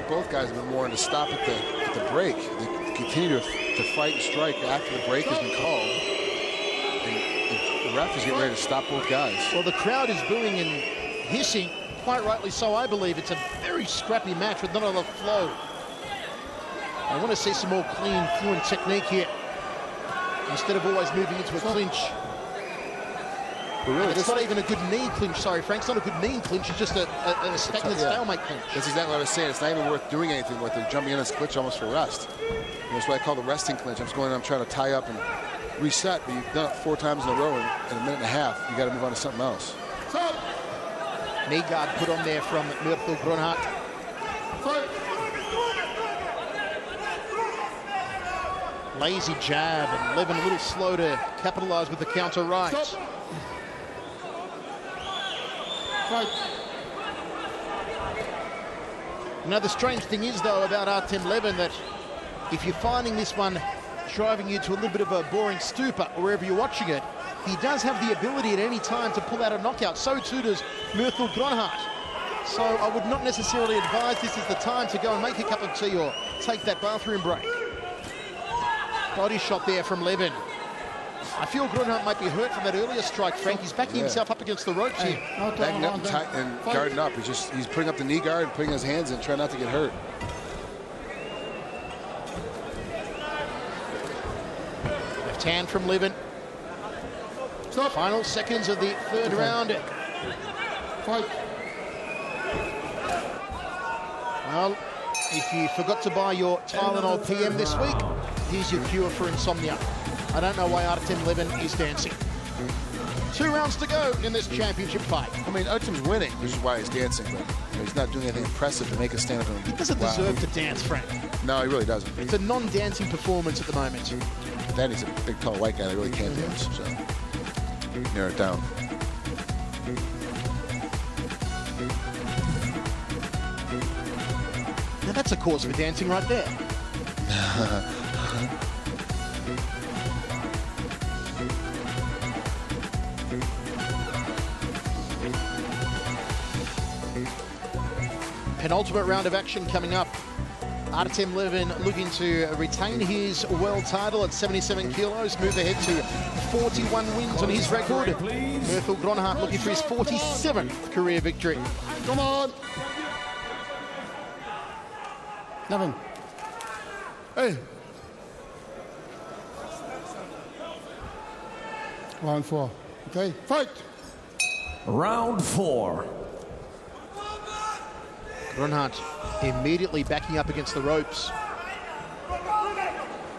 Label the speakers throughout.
Speaker 1: think both guys have been wanting to stop at the break. They continue to fight and strike after the break has been called. And the ref is getting ready to stop both guys.
Speaker 2: Well, the crowd is booing and hissing, quite rightly so, I believe. It's a very scrappy match with not a lot of flow. I want to see some more clean, fluent technique here, instead of always moving into a clinch. But really, it's not even a good knee clinch, sorry, Frank. It's not a good knee clinch, it's just a stagnant stalemate clinch.
Speaker 1: That's exactly what I was saying. It's not even worth doing anything with it. Jumping in this clinch almost for rest. That's what I call the resting clinch. I'm just going in, I'm trying to tie up and reset, but you've done it 4 times in a row in a minute and a half. You got to move on to something else.
Speaker 2: Knee guard put on there from Murthel Groenhart. Lazy jab, and Levin a little slow to capitalize with the counter right. Now, the strange thing is, though, about Artem Levin, that if you're finding this one driving you to a little bit of a boring stupor wherever you're watching it, he does have the ability at any time to pull out a knockout. So too does Murthel Groenhart. So I would not necessarily advise this is the time to go and make a cup of tea or take that bathroom break. Body shot there from Levin. I feel Groenhart might be hurt from that earlier strike, Frank. He's backing himself up against the ropes here.
Speaker 1: Backing up and guarding up. He's putting up the knee guard and putting his hands in, trying not to get hurt.
Speaker 2: Left hand from Levin. Final seconds of the third round. Well, if you forgot to buy your Tylenol PM this week, here's your cure for insomnia. I don't know why Artem Levin is dancing. 2 rounds to go in this championship fight.
Speaker 1: I mean, Artem's winning, which is why he's dancing, but he's not doing anything impressive to make a stand up.
Speaker 2: He doesn't deserve to dance, Frank.
Speaker 1: No, he really doesn't.
Speaker 2: It's a non-dancing performance at the moment.
Speaker 1: Then he's a big, tall white guy that really can't dance, so narrow it down.
Speaker 2: Now that's a cause for dancing right there. Penultimate round of action coming up. Artem Levin looking to retain his world title at 77 kilos, move ahead to 41 wins on his record. Murthel Groenhart looking for his 47th career victory.
Speaker 3: Come on! Levin. Hey! Round 4. Okay, fight!
Speaker 4: Round 4.
Speaker 2: Groenhart immediately backing up against the ropes.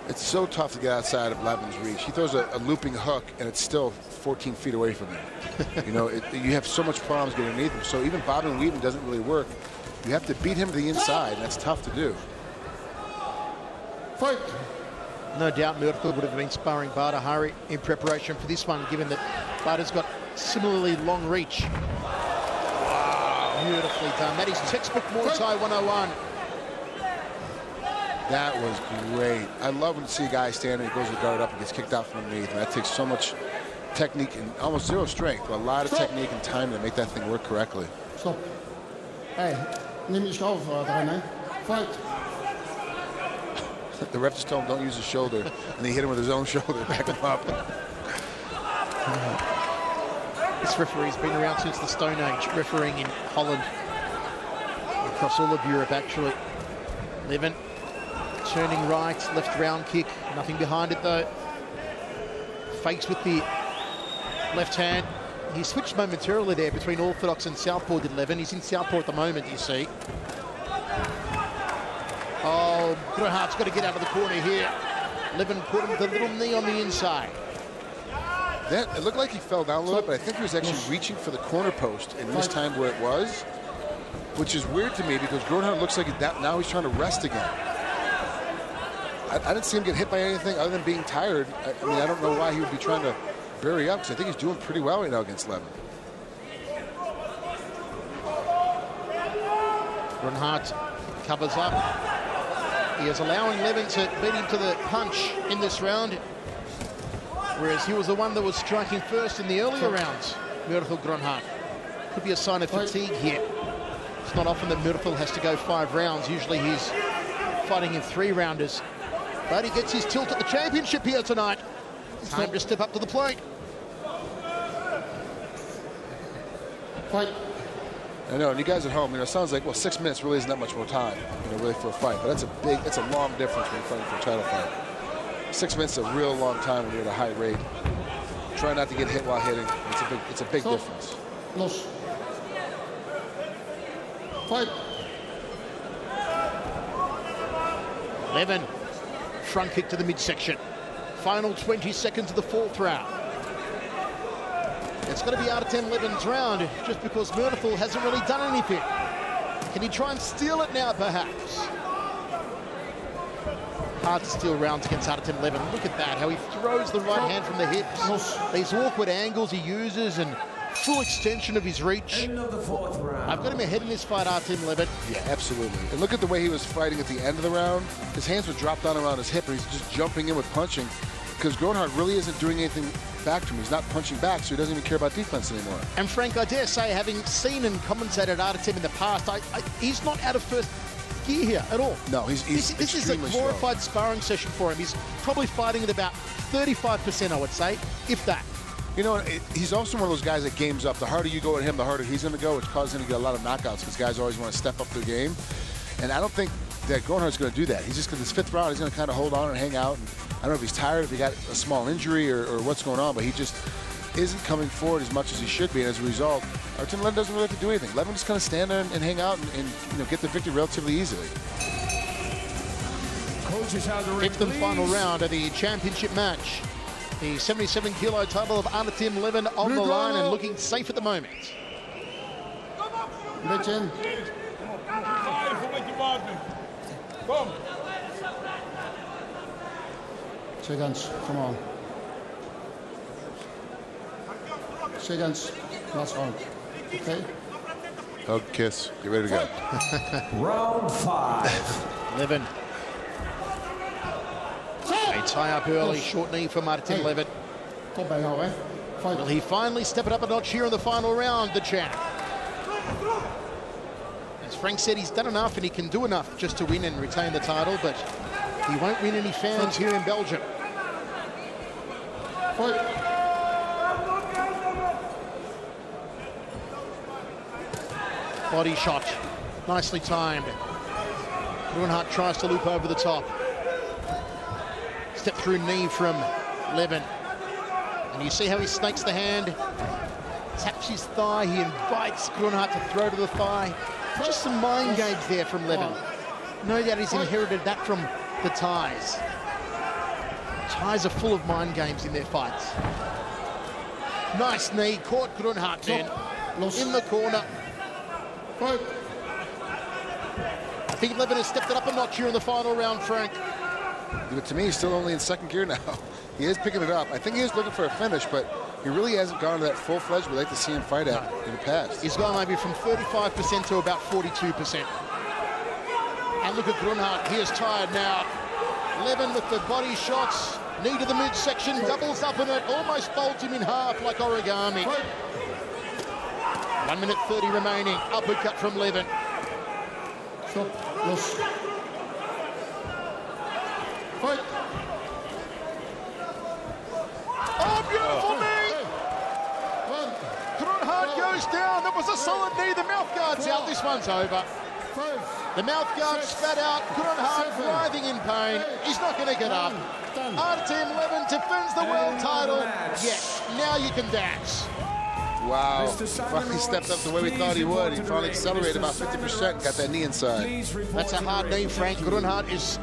Speaker 1: It's so tough to get outside of Levin's reach. He throws a looping hook, and it's still 14 feet away from him. You know, you have so much problems getting underneath him. So even bobbing and weaving doesn't really work. You have to beat him to the inside, and that's tough to do.
Speaker 3: Fight!
Speaker 2: No doubt Murthel would have been sparring Bader Hari in preparation for this one, given that Bader's got similarly long reach. Beautifully done. That is textbook Muay Thai 101.
Speaker 1: That was great. I love when you see a guy standing, he goes to guard up and gets kicked out from underneath. And that takes so much technique and almost zero strength, but a lot of technique and time to make that thing work correctly.
Speaker 3: Stop. Hey, neem je schouder erin, Fight.
Speaker 1: The ref just told him don't use his shoulder, and he hit him with his own shoulder, back him up.
Speaker 2: This referee's been around since the Stone Age, refereeing in Holland. Across all of Europe, actually. Levin turning right, left round kick. Nothing behind it, though. Fakes with the left hand. He switched momentarily there between orthodox and southpaw, did Levin. He's in southpaw at the moment, you see. Oh, Groenhart's got to get out of the corner here. Levin put him with a little knee on the inside.
Speaker 1: It looked like he fell down a little bit, but I think he was actually reaching for the corner post and mistimed where it was, which is weird to me because Groenhart looks like that now he's trying to rest again. I didn't see him get hit by anything other than being tired. I mean, I don't know why he would be trying to bury up because I think he's doing pretty well right now against Levin.
Speaker 2: Groenhart covers up. He is allowing Levin to beat him to the punch in this round, whereas he was the one that was striking first in the earlier rounds. Murthel Groenhart. Could be a sign of fatigue here. It's not often that Murthel has to go 5 rounds. Usually he's fighting in 3-rounders. But he gets his tilt at the championship here tonight. Time to step up to the plate.
Speaker 3: Fight.
Speaker 1: I know, and you guys at home, it sounds like, well, 6 minutes really isn't that much more time, really for a fight. But that's a long difference when you're fighting for a title fight. 6 minutes is a real long time when you're at a high rate. Try not to get hit while hitting. It's a big difference.
Speaker 3: Los. Fight.
Speaker 2: Levin, front kick to the midsection. Final 20 seconds of the 4th round. It's going to be Artem Levin's round, just because Murthel hasn't really done anything. Can he try and steal it now, perhaps? Hard to steal rounds against Artem Levin. Look at that, how he throws the right hand from the hips. These awkward angles he uses and full extension of his reach.
Speaker 4: End of the 4th round.
Speaker 2: I've got him ahead in this fight, Artem Levin.
Speaker 1: Yeah, absolutely. And look at the way he was fighting at the end of the round. His hands were dropped down around his hip, and he's just jumping in with punching, because Groenhart really isn't doing anything back to him. He's not punching back, so he doesn't even care about defense anymore.
Speaker 2: And Frank, I dare say, having seen and commentated Artem in the past, he's not out of first gear here at all.
Speaker 1: No, he's
Speaker 2: This is a glorified sparring session for him. He's probably fighting at about 35%, I would say, if that.
Speaker 1: He's also one of those guys that games up. The harder you go at him, the harder he's going to go, which causes him to get a lot of knockouts, because guys always want to step up their game. And I don't think that Groenhart's going to do that. He's just, this 5th round, he's going to kind of hold on and hang out. And I don't know if he's tired, if he got a small injury or what's going on, but he just isn't coming forward as much as he should be. And as a result, Artem Levin doesn't really have to do anything. Levin just kind of stand there and hang out and get the victory relatively easily.
Speaker 2: 5th and final round of the championship match. The 77-kilo title of Artem Levin on the line and looking safe at the moment.
Speaker 3: Legend. Seconds, come on. Seconds, last round. Okay?
Speaker 1: Hug, kiss, get ready to go.
Speaker 4: Round 5.
Speaker 2: Levin. A tie-up early, short knee from Artem Levin.
Speaker 3: Top bij jou, hè? Fight.
Speaker 2: Will he finally step it up a notch here in the final round, the champ? As Frank said, he's done enough and he can do enough just to win and retain the title, but he won't win any fans here in Belgium.
Speaker 3: Fight.
Speaker 2: Body shot, nicely timed. Groenhart tries to loop over the top. Step through knee from Levin. And you see how he snakes the hand, taps his thigh, he invites Groenhart to throw to the thigh. Just some mind games there from Levin. No doubt he's inherited that from the Thais. Thais are full of mind games in their fights. Nice knee, caught Groenhart then, in the corner.
Speaker 3: Fight.
Speaker 2: I think Levin has stepped it up a notch here in the final round, Frank.
Speaker 1: But to me, he's still only in 2nd gear now. He is picking it up. I think he is looking for a finish, but he really hasn't gone to that full-fledged we'd like to see him fight at in the past.
Speaker 2: He's gone maybe from 35% to about 42%. And look at Groenhart, he is tired now. Levin with the body shots, knee to the midsection, doubles up in it, almost folds him in half like origami. 1 minute 30 remaining, uppercut from Levin.
Speaker 3: Stop. Los. Fight.
Speaker 2: Oh, beautiful knee! Groenhart goes down. That was a solid knee. The mouth guard's out. This one's over.
Speaker 3: 5.
Speaker 2: The mouth guard spat out. Groenhart writhing in pain. He's not going to get up. Artem Levin defends the world title. Yes, now you can dance.
Speaker 1: Wow, he finally stepped up the way we thought he would. He finally accelerated about 50%, got that knee inside.
Speaker 2: That's a hard knee, Frank. Groenhart is still